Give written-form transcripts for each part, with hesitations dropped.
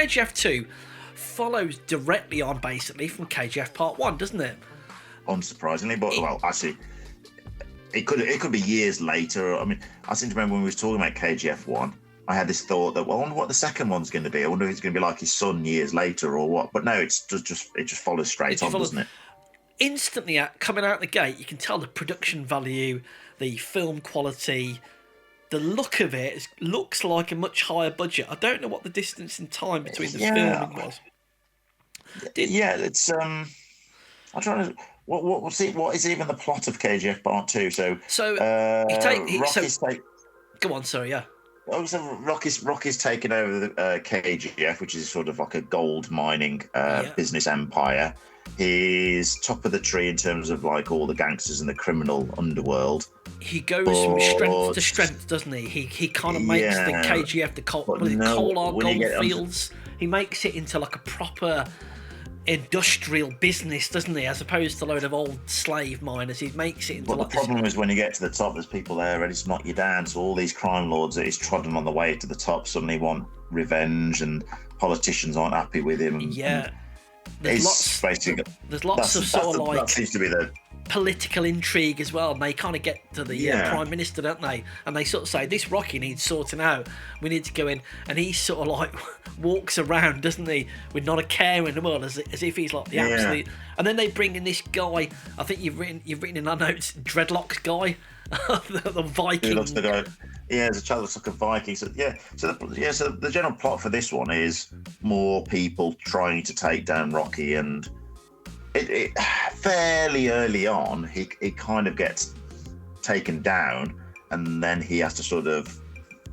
KGF 2 follows directly on basically from KGF Part 1, doesn't it? Unsurprisingly, but well, actually, it could be years later. I mean, I seem to remember when we were talking about KGF 1, I had this thought that, well, I wonder what the second one's going to be. I wonder if it's going to be like his son years later or what. But no, it just follows straight on, doesn't it? Instantly, coming out the gate, you can tell the production value, the film quality, the look of it looks like a much higher budget. I don't know what the distance in time between the filming was. It's I'm trying to. What is even the plot of KGF Part 2? Go on, sorry, yeah. So Rocky's taken over the KGF, which is sort of like a gold mining business empire. He's top of the tree in terms of like all the gangsters in the criminal underworld. He goes from strength to strength, doesn't he? He kind of makes the KGF, the coal fields. He makes it into like a proper industrial business, doesn't he? As opposed to a load of old slave miners, he makes it into. But the problem is when you get to the top, there's people there ready to knock you down. So all these crime lords that he's trodden on the way to the top suddenly want revenge, and politicians aren't happy with him. Yeah, there's lots of sort of like that seems to be the political intrigue as well, and they kind of get to the Prime Minister, don't they? And they sort of say, this Rocky needs sorting out, we need to go in, and he sort of like walks around, doesn't he, with not a care in the world, as if he's like the absolute. And then they bring in this guy, I think you've written in our notes, Dreadlocks guy, the Viking. He looks the guy. Yeah, there's a child looks like a Viking. So the general plot for this one is more people trying to take down Rocky, and it fairly early on he kind of gets taken down, and then he has to sort of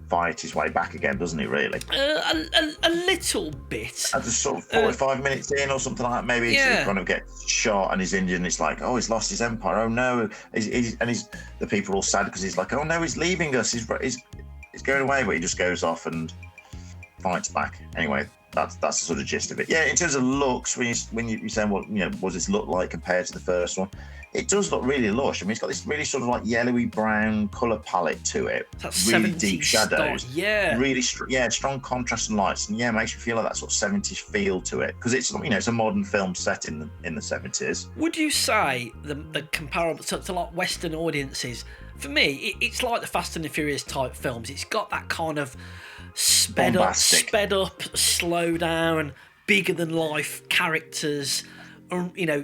fight his way back again, doesn't he, really? A little bit. At just sort of 45 minutes in or something like that, maybe he kind of gets shot and he's injured, and it's like, oh, he's lost his empire, oh no. The people are all sad because he's like, oh no, he's leaving us, he's going away, but he just goes off and fights back. Anyway, that's the sort of gist of it. Yeah, in terms of looks, when you're saying, well, what does this look like compared to the first one? It does look really lush. I mean, it's got this really sort of like yellowy brown colour palette to it. That's really deep shadows. Really, strong contrast and lights, and makes you feel like that sort of 70s feel to it, because it's it's a modern film set in the 70s. Would you say the comparable to like Western audiences? For me, it's like the Fast and the Furious type films. It's got that kind of sped up, slow down, bigger than life characters.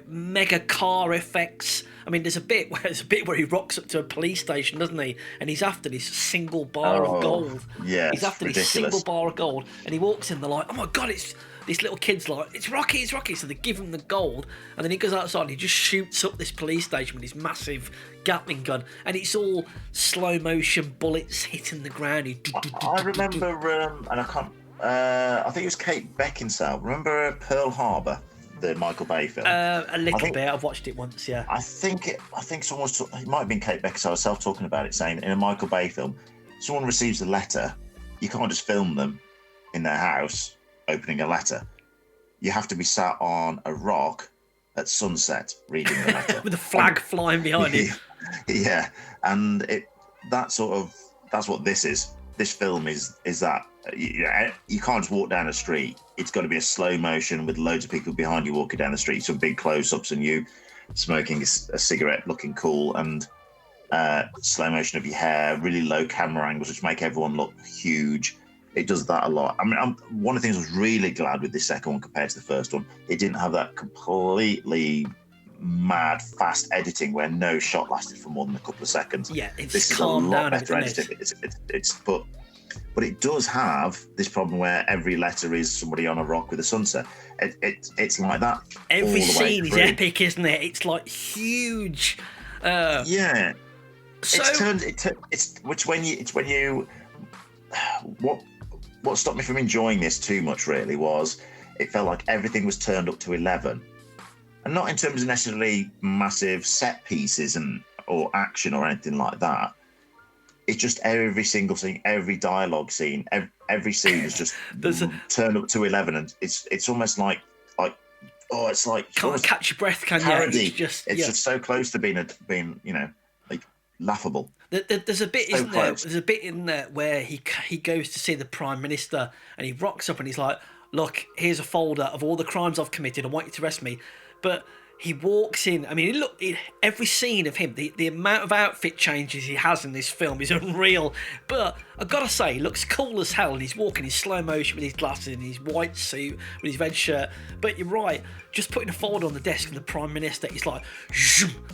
Mega car effects. I mean, there's a bit where he rocks up to a police station, doesn't he? And he's after this single bar of gold. Yeah, he's after this single bar of gold, and he walks in. They're like, "Oh my god, it's this little kid's like, it's Rocky, it's Rocky." So they give him the gold, and then he goes outside and he just shoots up this police station with his massive Gatling gun, and it's all slow motion bullets hitting the ground. I remember, and I can't. I think it was Kate Beckinsale. Remember Pearl Harbor? The Michael Bay film. A little bit. I've watched it once. Yeah. I think someone was. It might have been Kate Beckinsale herself talking about it, saying in a Michael Bay film, someone receives a letter. You can't just film them in their house opening a letter. You have to be sat on a rock at sunset reading the letter with a flag flying behind you. Yeah, and that's what this is. This film is that. You can't just walk down a street. It's got to be a slow motion with loads of people behind you walking down the street, some big close-ups, and you smoking a cigarette, looking cool, and slow motion of your hair, really low camera angles, which make everyone look huge. It does that a lot. I mean, one of the things I was really glad with this second one compared to the first one, it didn't have that completely mad, fast editing where no shot lasted for more than a couple of seconds. Yeah, this is a lot better edited. But it does have this problem where every letter is somebody on a rock with a sunset. It's like that. Every scene is epic, isn't it? It's like huge. Yeah. So what stopped me from enjoying this too much really was it felt like everything was turned up to 11, and not in terms of necessarily massive set pieces or action or anything like that. It's just every single scene, every dialogue scene, every scene is just turned up to 11, and it's almost like it's like can't catch your breath, can parody. You? It's just so close to being like laughable. There's a bit, isn't there? There's a bit in there where he goes to see the Prime Minister, and he rocks up and he's like, look, here's a folder of all the crimes I've committed. I want you to arrest me. But he walks in. I mean, every scene of him, the amount of outfit changes he has in this film is unreal. But I've got to say, he looks cool as hell. And he's walking in slow motion with his glasses and his white suit with his red shirt. But you're right, just putting a folder on the desk of the Prime Minister, it's like,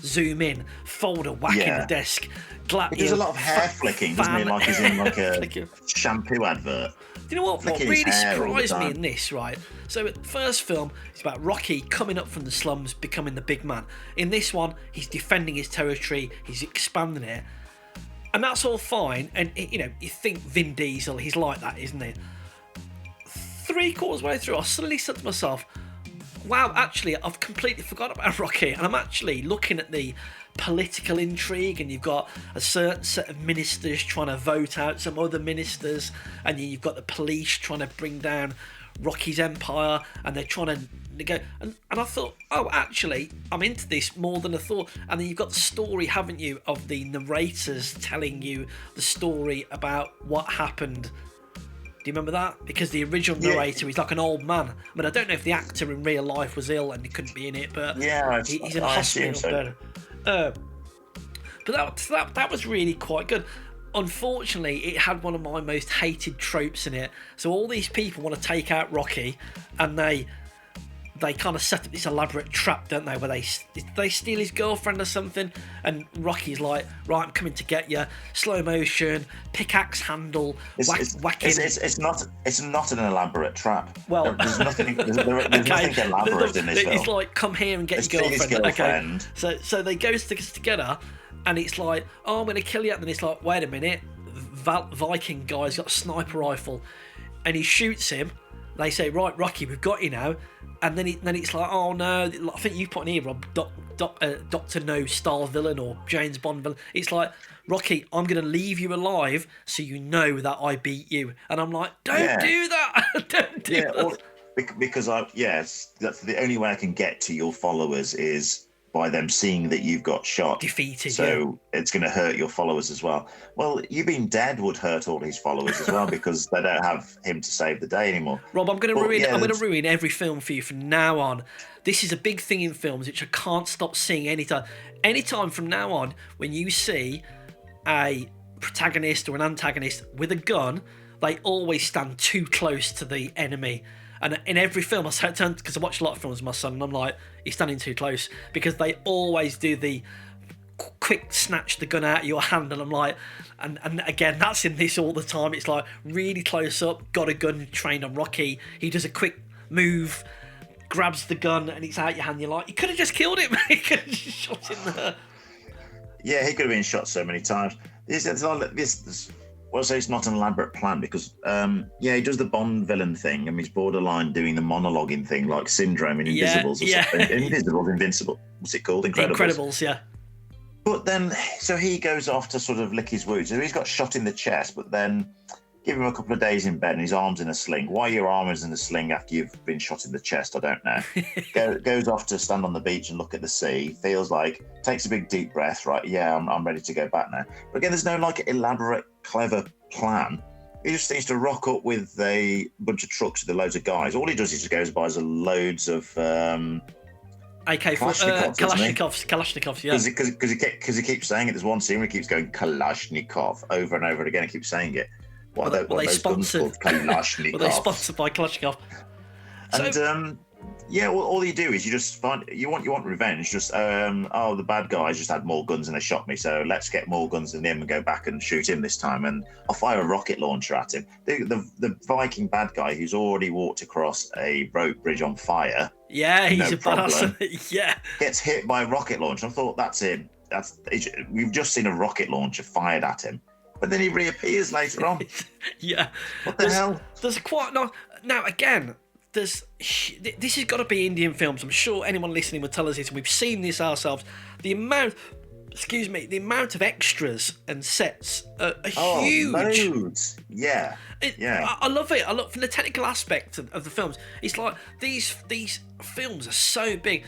zoom in, folder, whacking the desk. There's a lot of hair flicking, doesn't he? Like he's in like a shampoo advert. You know what really surprised me in this, right? So the first film is about Rocky coming up from the slums, becoming the big man. In this one, he's defending his territory, he's expanding it. And that's all fine. And, you think Vin Diesel, he's like that, isn't he? 3/4 way through, I suddenly said to myself, wow, actually, I've completely forgot about Rocky. And I'm actually looking at the political intrigue, and you've got a certain set of ministers trying to vote out some other ministers, and then you've got the police trying to bring down Rocky's empire, and they're trying to go. And I thought, oh, actually, I'm into this more than I thought. And then you've got the story, haven't you, of the narrators telling you the story about what happened. Do you remember that? Because the original narrator is like an old man. I mean, I don't know if the actor in real life was ill and he couldn't be in it, but he's in a hospital. So. But that was really quite good. Unfortunately, it had one of my most hated tropes in it. So all these people want to take out Rocky, and they kind of set up this elaborate trap, don't they? Where they steal his girlfriend or something, and Rocky's like, right, I'm coming to get you. Slow motion, pickaxe handle, whacking. It's not an elaborate trap. Well, there's nothing. There's nothing elaborate in this film. It's like, come here and get your girlfriend. Okay. So they go together, and it's like, oh, I'm going to kill you. And then it's like, wait a minute, Viking guy's got a sniper rifle, and he shoots him. They say, right, Rocky, we've got you now. And then it's like, oh no, I think you put in here, Rob, Dr. No Star villain or James Bond villain. It's like, Rocky, I'm going to leave you alive so you know that I beat you. And I'm like, don't do that. Don't do that. Because that's the only way I can get to your followers is by them seeing that you've got shot. Defeated. So it's going to hurt your followers as well. Well, you being dead would hurt all his followers as well because they don't have him to save the day anymore. Rob, I'm going to ruin every film for you from now on. This is a big thing in films which I can't stop seeing anytime. Anytime from now on, when you see a protagonist or an antagonist with a gun, they always stand too close to the enemy. And in every film, I say, because I watch a lot of films with my son, and I'm like, he's standing too close, because they always do the quick snatch the gun out of your hand, and I'm like, and again, that's in this all the time. It's like really close up, got a gun trained on Rocky. He does a quick move, grabs the gun, and it's out your hand. You're like, you could have just killed him. He could have just shot him there. Yeah, he could have been shot so many times. Well, so it's not an elaborate plan because, he does the Bond villain thing. I mean, he's borderline doing the monologuing thing like Syndrome in Invisibles. Invisibles, Invincible. What's it called? Incredibles, yeah. But then, so he goes off to sort of lick his wounds. So he's got shot in the chest, but then give him a couple of days in bed and his arm's in a sling. Why your arm is in a sling after you've been shot in the chest, I don't know. Goes off to stand on the beach and look at the sea. Feels like, takes a big deep breath, right? Yeah, I'm ready to go back now. But again, there's no like elaborate, clever plan. He just needs to rock up with a bunch of trucks with loads of guys. All he does is just goes by loads of Kalashnikovs, yeah. Because he keeps saying it. There's one scene where he keeps going Kalashnikov over and over again. He keeps saying it. Were they sponsored by Kalashnikov? And all you do is you just you want revenge. Just the bad guys just had more guns and they shot me, so let's get more guns than him and go back and shoot him this time. And I'll fire a rocket launcher at him. The Viking bad guy who's already walked across a rope bridge on fire. Yeah, he's a badass. Yeah, gets hit by a rocket launcher. I thought that's him. We've just seen a rocket launcher fired at him. But then he reappears later on. Yeah. What the hell? There's quite now again. This has got to be Indian films. I'm sure anyone listening will tell us this. We've seen this ourselves. The amount of extras and sets are huge. Loads. Yeah. I love it. I look from the technical aspect of the films. It's like these films are so big.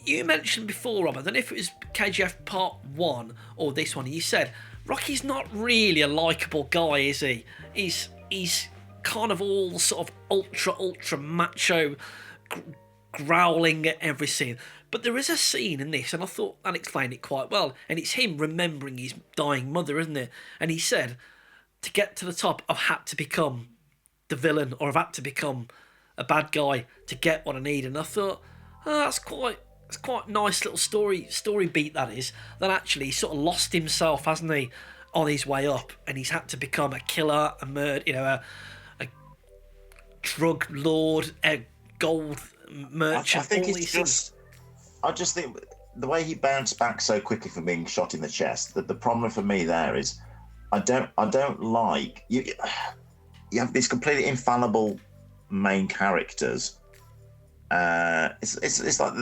You mentioned before, Rob, I don't know if it was KGF Part 1 or this one. You said Rocky's not really a likeable guy, is he? He's kind of all sort of ultra macho, growling at every scene. But there is a scene in this, and I thought that explained it quite well. And it's him remembering his dying mother, isn't it? And he said, to get to the top, I've had to become the villain, or I've had to become a bad guy to get what I need. And I thought, oh, that's quite a nice little story beat, that is. That actually he sort of lost himself, hasn't he, on his way up, and he's had to become a killer, a murder, a drug lord, a gold merchant. I think it's just. I just think the way he bounced back so quickly from being shot in the chest. That the problem for me there is, I don't like you. You have these completely infallible main characters. It's like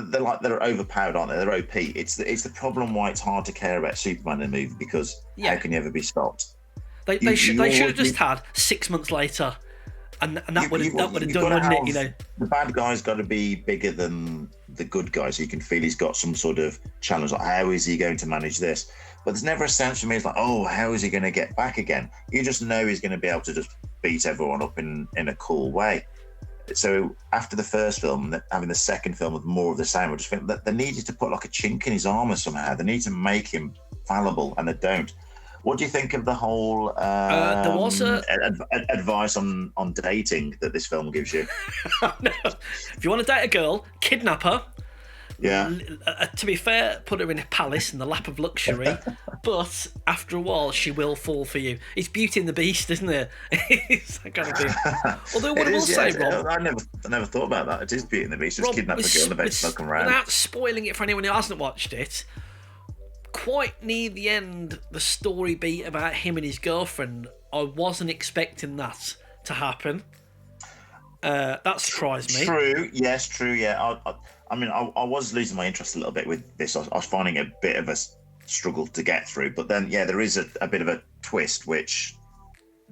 they're overpowered, aren't they? They're OP. It's the problem why it's hard to care about Superman in the movie, because how can you ever be stopped? They should have just had 6 months later, and that would have done, wouldn't it? You know, the bad guy's got to be bigger than the good guy, so you can feel he's got some sort of challenge. Like, how is he going to manage this? But there's never a sense for me. It's like, oh, how is he going to get back again? You just know he's going to be able to just beat everyone up in a cool way. So after the first film, having the second film with more of the same, I just think that they needed to put like a chink in his armor somehow. They need to make him fallible, and they don't. What do you think of the whole there was advice on dating that this film gives you? No. If you want to date a girl, kidnap her. Yeah. To be fair, put her in a palace in the lap of luxury, but after a while, she will fall for you. It's Beauty and the Beast, isn't it? It's that kind of thing. Although what I will say, Rob, I never thought about that. It is Beauty and the Beast. Just kidnap the girl and eventually smoke them around. Without spoiling it for anyone who hasn't watched it, quite near the end, the story beat about him and his girlfriend, I wasn't expecting that to happen. That surprised me. True, yes, true, yeah. I mean, I was losing my interest a little bit with this. I was finding a bit of a struggle to get through. But then, yeah, there is a bit of a twist, which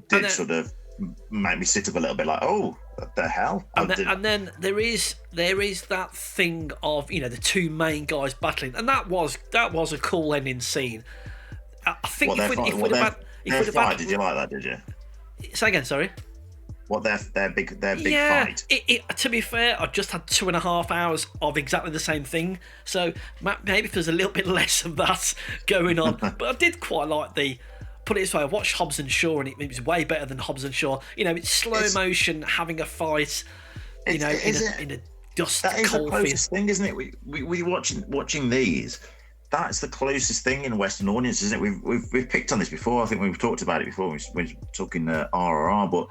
did sort of make me sit up a little bit like, oh, what the hell? And then there is that thing of, the two main guys battling. And that was a cool ending scene. I think did you like that, did you? Say again, sorry. What their big fight? To be fair, I just had 2.5 hours of exactly the same thing, so maybe there's a little bit less of that going on. But I did quite like put it this way, I watched Hobbs and Shaw, and it was way better than Hobbs and Shaw. It's slow motion, having a fight, in a dust cold field. That is the closest thing, isn't it? We watching these. That's the closest thing in Western audiences, isn't it? We've picked on this before. I think we've talked about it before. We're talking RRR, but.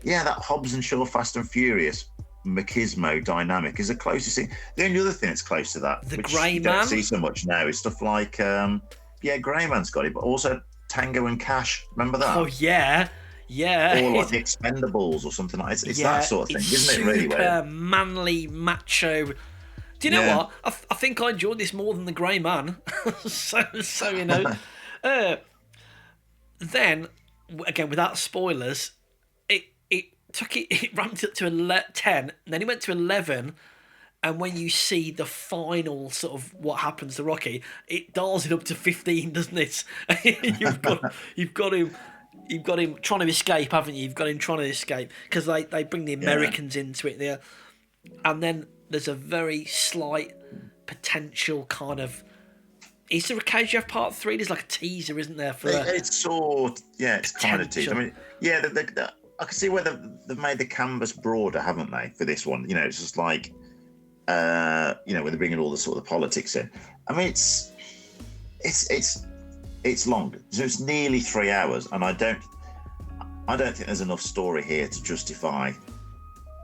Yeah, that Hobbs and Shaw Fast and Furious machismo dynamic is the closest thing. The only other thing that's close to that, the which Grey you don't see so much now, is stuff like, Grey Man's got it, but also Tango and Cash. Remember that? Oh, yeah. Or like the Expendables or something like that. It's that sort of thing, isn't it, really? Super manly, macho. Do you know what? I think I enjoyed this more than the Grey Man. so then, again, without spoilers, it ramped up to 10, and then it went to 11, and when you see the final sort of what happens to Rocky, it dials it up to 15, doesn't it? you've got him trying to escape, haven't you? You've got him trying to escape, because they bring the Americans into it there, and then there's a very slight potential kind of. Is there a KGF Part 3? There's like a teaser, isn't there? It's kind of teaser. I mean, I can see where they've made the canvas broader, haven't they, for this one? It's just like, when they're bringing all the sort of politics in. I mean, it's long. So it's nearly 3 hours, and I don't think there's enough story here to justify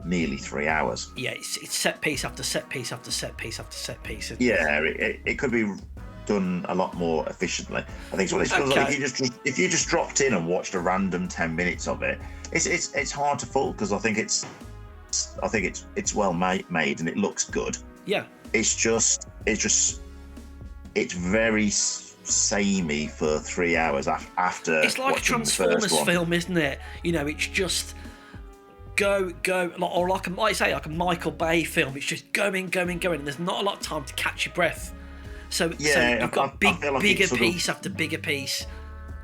nearly 3 hours. Yeah, it's set piece after set piece after set piece after set piece. Yeah, it could be done a lot more efficiently. I think it feels like if you just dropped in and watched a random 10 minutes of it, it's hard to fault, because I think it's well made and it looks good. Yeah. It's very samey for 3 hours after. It's like a Transformers film, isn't it? It's just go, or like a Michael Bay film. It's just going, and there's not a lot of time to catch your breath. So you've got bigger piece after bigger piece.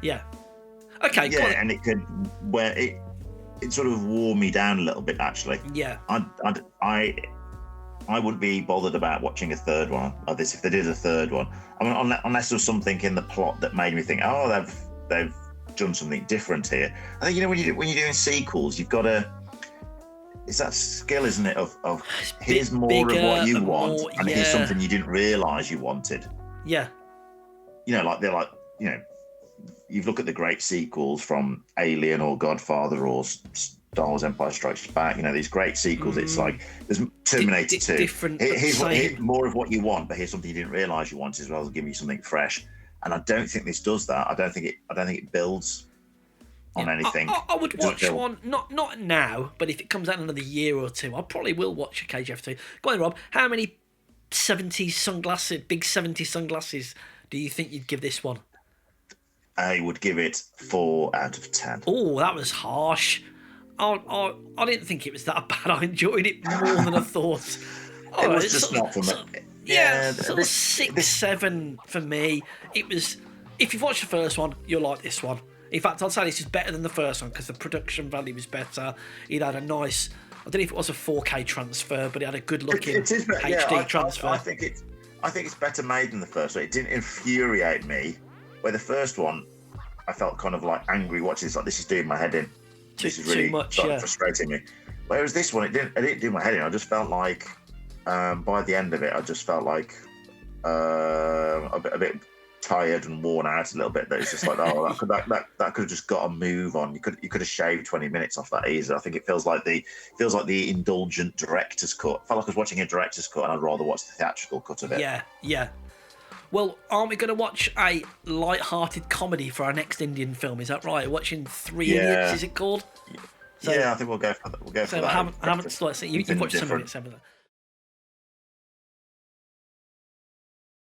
Yeah. Okay. Yeah, and it could it sort of wore me down a little bit, actually. Yeah. I wouldn't be bothered about watching a third one of this if they did a third one. I mean, unless there was something in the plot that made me think, oh, they've done something different here. I think, you know, when you're doing sequels, you've got to. It's that skill, isn't it? Of here's more of what you want, and here's something you didn't realise you wanted. Yeah. You know, like they're like, you know, you look at the great sequels from Alien or Godfather or Star Wars Empire Strikes Back, you know, these great sequels. It's like there's Terminator 2. Different. Here's more of what you want, but here's something you didn't realise you wanted, as well as giving you something fresh. And I don't think this does that. I don't think it builds on anything. I would watch one, not now, but if it comes out in another year or two, I probably will watch a KGF 2. Go on, Rob. How many 70s sunglasses, big 70s sunglasses, do you think you'd give this one? I would give it 4 out of 10. Oh, that was harsh. I didn't think it was that bad. I enjoyed it more than I thought. It was just not for me. Yeah, sort of 6, 7 for me. It was. If you've watched the first one, you'll like this one. In fact, I'd say this is better than the first one because the production value was better. It had a nice. I don't know if it was a 4K transfer, but it had a good-looking HD transfer. I think it's better made than the first one. It didn't infuriate me. Where the first one, I felt kind of like angry watching this. Like, this is doing my head in. This is really frustrating me. Whereas this one, it didn't do my head in. I just felt like by the end of it, I just felt like a bit tired and worn out a little bit. That it's just like, oh, that could have just got a move on. You could have shaved 20 minutes off that easily. I think it feels like the indulgent director's cut. I felt like I was watching a director's cut, and I'd rather watch the theatrical cut of it. Yeah. Well, aren't we going to watch a light-hearted comedy for our next Indian film? Is that right? Watching Three Idiots, is it called? So, yeah, I think we'll go for that. I haven't started. You've watched some of it,